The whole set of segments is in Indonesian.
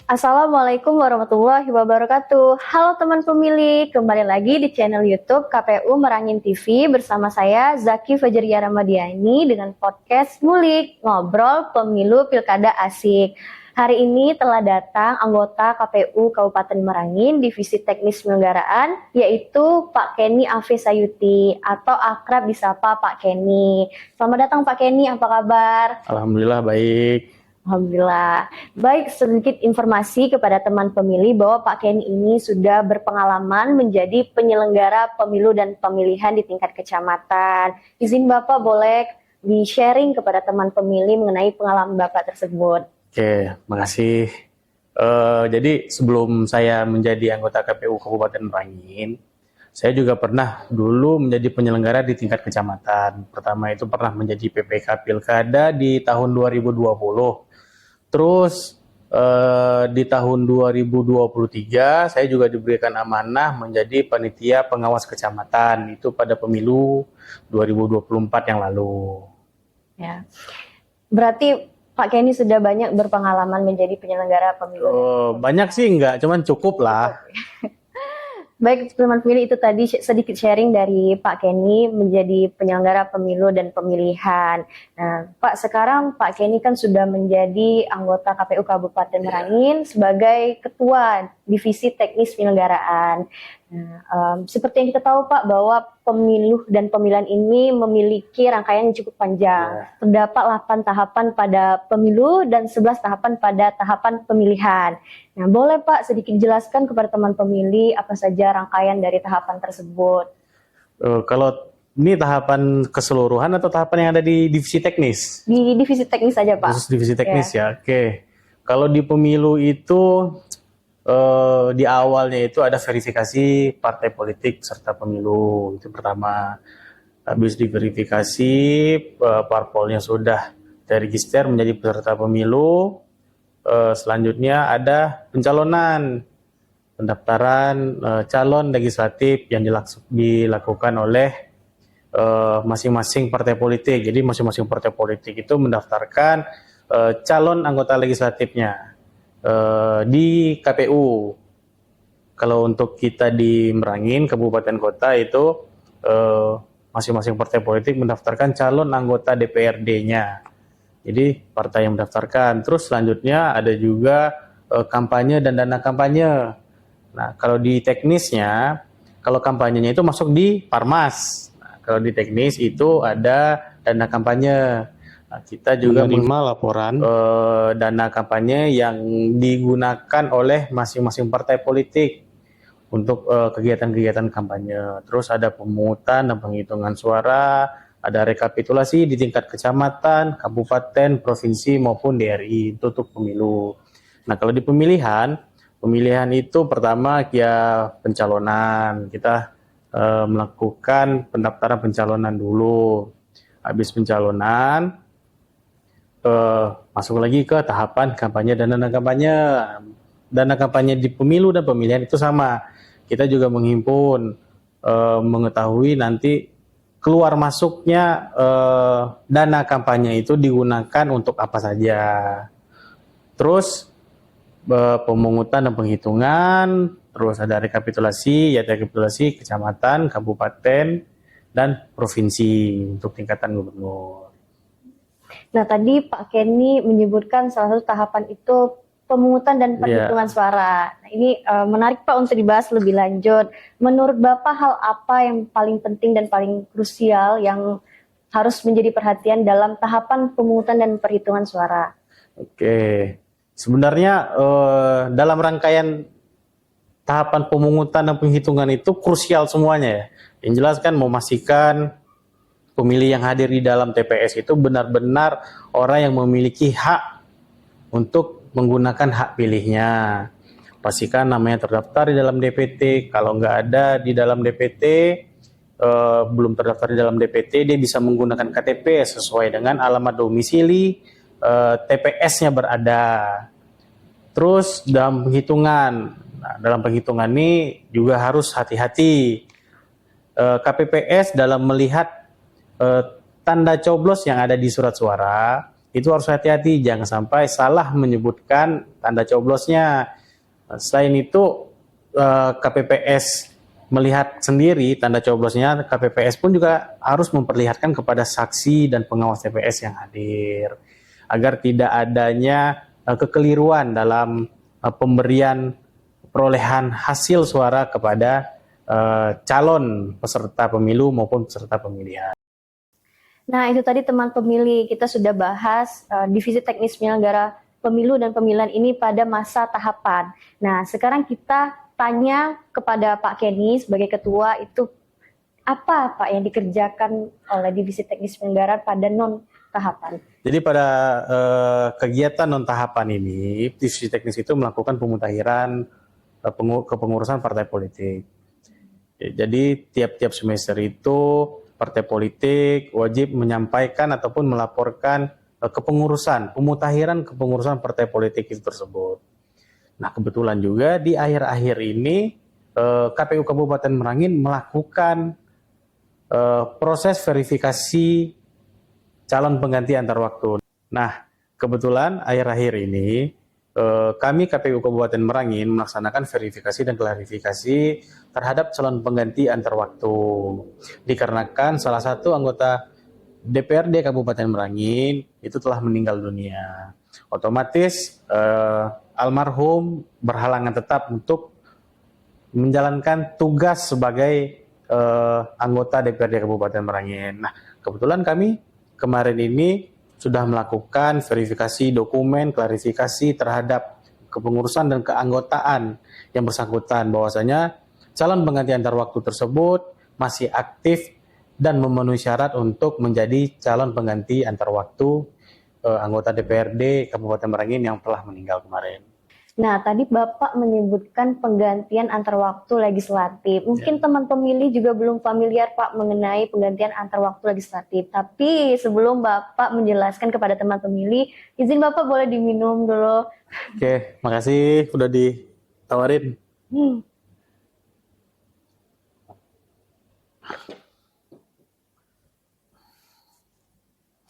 Assalamualaikum warahmatullahi wabarakatuh. Halo teman pemilih, kembali lagi di channel YouTube KPU Merangin TV bersama saya Zaki Fajria Ramadiani dengan podcast Ngulik, Ngobrol Pemilu Pilkada Asik. Hari ini telah datang anggota KPU Kabupaten Merangin Divisi Teknis Penyelenggaraan, yaitu Pak Kenny Afisayuti atau akrab disapa Pak Kenny. Selamat datang Pak Kenny, apa kabar? Alhamdulillah baik. Alhamdulillah. Baik, sedikit informasi kepada teman pemilih bahwa Pak Kenny ini sudah berpengalaman menjadi penyelenggara pemilu dan pemilihan di tingkat kecamatan. Izin Bapak boleh di-sharing kepada teman pemilih mengenai pengalaman Bapak tersebut. Oke, makasih. Jadi sebelum saya menjadi anggota KPU Kabupaten Merangin, saya juga pernah dulu menjadi penyelenggara di tingkat kecamatan. Pertama itu pernah menjadi PPK Pilkada di tahun 2020. Terus di tahun 2023 saya juga diberikan amanah menjadi panitia pengawas kecamatan itu pada pemilu 2024 yang lalu. Ya. Berarti Pak Kenny sudah banyak berpengalaman menjadi penyelenggara pemilu. Banyak sih enggak, cuman cukup lah. Baik, teman pemilih, itu tadi sedikit sharing dari Pak Kenny menjadi penyelenggara pemilu dan pemilihan. Nah, Pak, sekarang Pak Kenny kan sudah menjadi anggota KPU Kabupaten Merangin sebagai Ketua Divisi Teknis Penyelenggaraan. Nah, seperti yang kita tahu Pak, bahwa pemilu dan pemilihan ini memiliki rangkaian yang cukup panjang. Terdapat 8 tahapan pada pemilu dan 11 tahapan pada tahapan pemilihan. Nah, boleh Pak sedikit jelaskan kepada teman pemilih apa saja rangkaian dari tahapan tersebut? Kalau ini tahapan keseluruhan atau tahapan yang ada di divisi teknis? Di divisi teknis saja Pak. Khusus divisi teknis ya. Oke. Kalau di pemilu itu di awalnya itu ada verifikasi partai politik serta pemilu, itu pertama. Habis diverifikasi parpolnya sudah terregister menjadi peserta pemilu. Selanjutnya ada pencalonan, pendaftaran calon legislatif yang dilakukan oleh masing-masing partai politik. Jadi masing-masing partai politik itu mendaftarkan calon anggota legislatifnya di KPU. Kalau untuk kita di Merangin, kabupaten kota itu masing-masing partai politik mendaftarkan calon anggota DPRD-nya. Jadi partai yang mendaftarkan. Terus selanjutnya ada juga kampanye dan dana kampanye. Nah, kalau di teknisnya, kalau kampanyenya itu masuk di Parmas. Nah, kalau di teknis itu ada dana kampanye. Nah, kita juga menerima laporan dana kampanye yang digunakan oleh masing-masing partai politik untuk kegiatan-kegiatan kampanye. Terus ada pemungutan dan penghitungan suara, ada rekapitulasi di tingkat kecamatan, kabupaten, provinsi maupun DRI untuk pemilu. Nah, kalau di pemilihan itu pertama ya pencalonan. Kita melakukan pendaftaran pencalonan dulu. Habis pencalonan masuk lagi ke tahapan kampanye dan dana kampanye. Dana kampanye di pemilu dan pemilihan itu sama. Kita juga menghimpun, mengetahui nanti keluar masuknya dana kampanye itu digunakan untuk apa saja. Terus pemungutan dan penghitungan, terus ada rekapitulasi kecamatan, kabupaten, dan provinsi untuk tingkatan gubernur. Nah, tadi Pak Kenny menyebutkan salah satu tahapan itu pemungutan dan perhitungan suara. Nah, ini menarik Pak untuk dibahas lebih lanjut. Menurut Bapak hal apa yang paling penting dan paling krusial yang harus menjadi perhatian dalam tahapan pemungutan dan perhitungan suara? Oke, sebenarnya dalam rangkaian tahapan pemungutan dan penghitungan itu krusial semuanya ya. Yang jelas kan memastikan pemilih yang hadir di dalam TPS itu benar-benar orang yang memiliki hak untuk menggunakan hak pilihnya. Pastikan namanya terdaftar di dalam DPT. Kalau nggak ada di dalam DPT, belum terdaftar di dalam DPT, dia bisa menggunakan KTP sesuai dengan alamat domisili TPS-nya berada. Terus dalam penghitungan ini juga harus hati-hati. KPPS dalam melihat tanda coblos yang ada di surat suara itu harus hati-hati, jangan sampai salah menyebutkan tanda coblosnya. Selain itu, KPPS melihat sendiri tanda coblosnya, KPPS pun juga harus memperlihatkan kepada saksi dan pengawas TPS yang hadir, agar tidak adanya kekeliruan dalam pemberian perolehan hasil suara kepada calon peserta pemilu maupun peserta pemilihan. Nah, itu tadi teman pemilih, kita sudah bahas divisi teknis penyelenggara pemilu dan pemilihan ini pada masa tahapan. Nah, sekarang kita tanya kepada Pak Kenny sebagai ketua, itu apa Pak yang dikerjakan oleh divisi teknis penyelenggara pada non tahapan? Jadi pada kegiatan non tahapan ini, divisi teknis itu melakukan pemutahiran kepengurusan partai politik. Jadi tiap-tiap semester itu partai politik wajib menyampaikan ataupun melaporkan kepengurusan, pemutahiran kepengurusan partai politik itu tersebut. Nah, kebetulan juga di akhir-akhir ini KPU Kabupaten Merangin melakukan proses verifikasi calon pengganti antar waktu. Nah, kebetulan akhir-akhir ini kami KPU Kabupaten Merangin melaksanakan verifikasi dan klarifikasi terhadap calon pengganti antar waktu. Dikarenakan salah satu anggota DPRD Kabupaten Merangin itu telah meninggal dunia. Otomatis almarhum berhalangan tetap untuk menjalankan tugas sebagai anggota DPRD Kabupaten Merangin. Nah, kebetulan kami kemarin ini sudah melakukan verifikasi dokumen, klarifikasi terhadap kepengurusan dan keanggotaan yang bersangkutan, bahwasanya calon pengganti antar waktu tersebut masih aktif dan memenuhi syarat untuk menjadi calon pengganti antar waktu anggota DPRD Kabupaten Merangin yang telah meninggal kemarin. Nah, tadi Bapak menyebutkan penggantian antar waktu legislatif. Mungkin teman pemilih juga belum familiar Pak mengenai penggantian antar waktu legislatif. Tapi sebelum Bapak menjelaskan kepada teman pemilih, izin Bapak boleh diminum dulu. Oke, makasih udah ditawarin.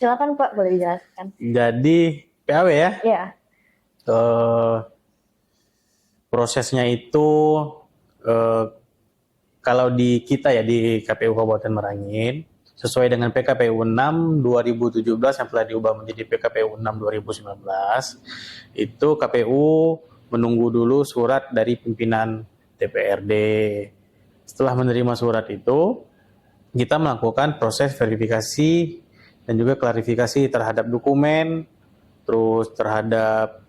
Silakan Pak, boleh dijelaskan. Jadi PAW ya? Ya. Prosesnya itu kalau di kita ya di KPU Kabupaten Merangin sesuai dengan PKPU 6 2017 yang telah diubah menjadi PKPU 6 2019, itu KPU menunggu dulu surat dari pimpinan DPRD. Setelah menerima surat itu, kita melakukan proses verifikasi dan juga klarifikasi terhadap dokumen, terus terhadap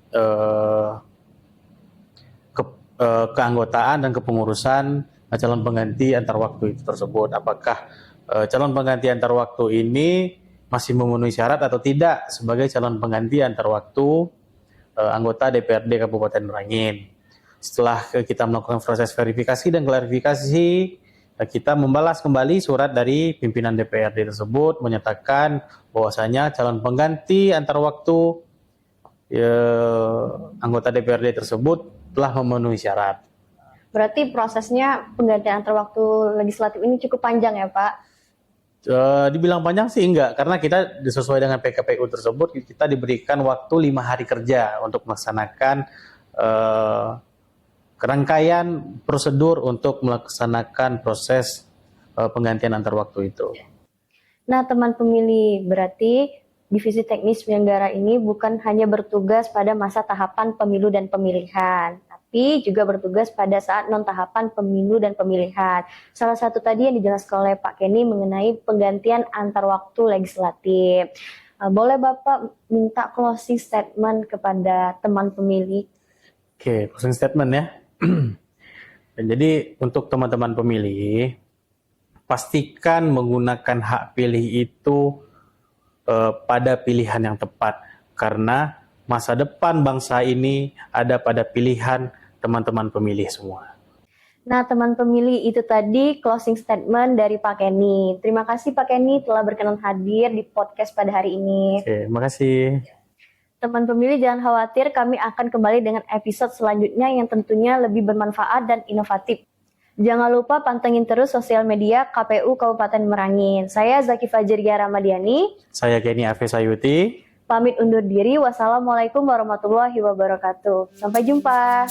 keanggotaan dan kepengurusan calon pengganti antar waktu itu tersebut. Apakah calon pengganti antar waktu ini masih memenuhi syarat atau tidak sebagai calon pengganti antar waktu anggota DPRD Kabupaten Merangin. Setelah kita melakukan proses verifikasi dan klarifikasi, kita membalas kembali surat dari pimpinan DPRD tersebut menyatakan bahwasanya calon pengganti antar waktu anggota DPRD tersebut telah memenuhi syarat. Berarti prosesnya penggantian antar waktu legislatif ini cukup panjang ya Pak? Dibilang panjang sih enggak, karena kita sesuai dengan PKPU tersebut kita diberikan waktu 5 hari kerja untuk melaksanakan rangkaian prosedur untuk melaksanakan proses penggantian antar waktu itu. Nah, teman pemilih, berarti divisi teknis penyelenggara ini bukan hanya bertugas pada masa tahapan pemilu dan pemilihan, tapi juga bertugas pada saat non-tahapan pemilu dan pemilihan. Salah satu tadi yang dijelaskan oleh Pak Kenny mengenai penggantian antar waktu legislatif. Boleh Bapak minta closing statement kepada teman pemilih? Oke, closing statement ya. Dan jadi untuk teman-teman pemilih, pastikan menggunakan hak pilih itu pada pilihan yang tepat, karena masa depan bangsa ini ada pada pilihan teman-teman pemilih semua. Nah, teman pemilih, itu tadi closing statement dari Pak Kenny. Terima kasih Pak Kenny telah berkenan hadir di podcast pada hari ini. Oke, makasih. Teman pemilih jangan khawatir, kami akan kembali dengan episode selanjutnya yang tentunya lebih bermanfaat dan inovatif. Jangan lupa pantengin terus sosial media KPU Kabupaten Merangin. Saya Zaki Fajria Ramadiani. Saya Kenny Afes Sayuti. pamit undur diri. Wassalamualaikum warahmatullahi wabarakatuh. Sampai jumpa.